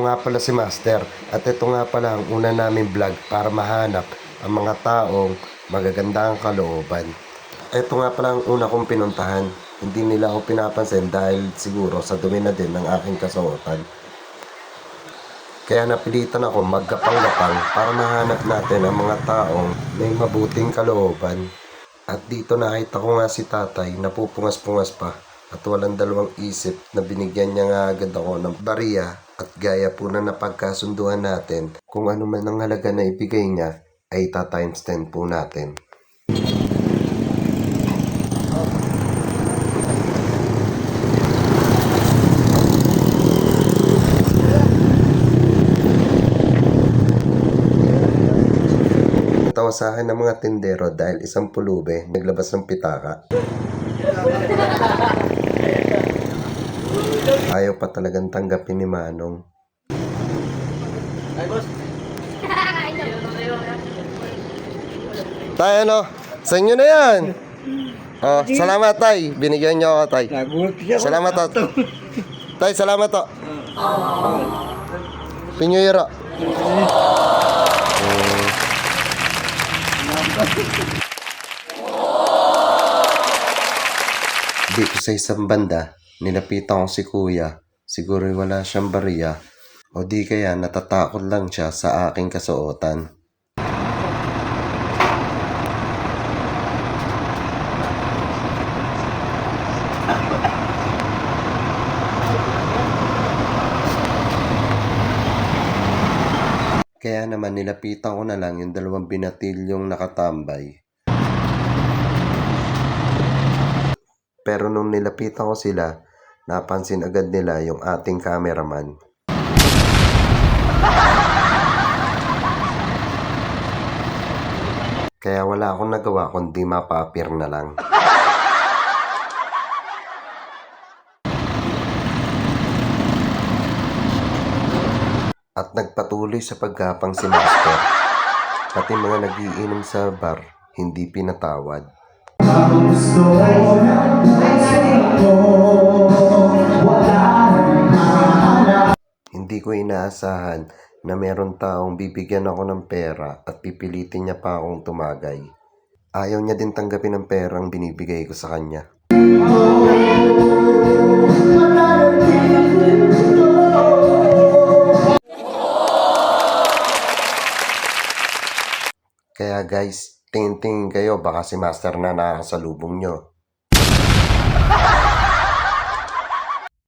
nga pala si Master at ito nga pala ang una namin vlog para mahanap ang mga taong magaganda ang kalooban. Ito nga pala ang una kong pinuntahan. Hindi nila ako pinapansin dahil siguro sa dumi na din ng aking kasuotan. Kaya napilitan ako magkapang-gapang para mahanap natin ang mga taong may mabuting kalooban. At dito nakita ko nga si tatay na pupungas-pungas pa at walang dalawang isip na binigyan niya nga agad ako ng bariya at gaya po na napagkasunduan natin kung ano man ang halaga na ibigay niya ay times 10 po natin. Natawa sa akin ng mga tindero dahil isang pulube naglabas ng pitaka. Ayaw pa talagang tanggapin ni Manong. Tay, ano? Sa inyo na yan. Oh, salamat tay. Binigyan niyo ako tay. Salamat to. Tay, salamat to. Pinyuira. Dito sa isang banda, nilapitan ko si kuya. Siguro wala siyang bariya. O di kaya natatakot lang siya sa aking kasuotan. Kaya naman nilapitan ko na lang yung dalawang binatilyong nakatambay. Pero nung nilapitan ko sila, napansin agad nila yung ating cameraman. Kaya wala akong nagawa kundi mapapir na lang. At nagpatuloy sa paggapang si Master. Pati mga nagiinom sa bar, hindi pinatawad. Hindi ko inaasahan na meron taong bibigyan ako ng pera at pipilitin niya pa akong tumagay. Ayaw niya din tanggapin ang perang binibigay ko sa kanya. Kaya guys, tingin-tingin kayo baka si Master na nakasalubong nyo.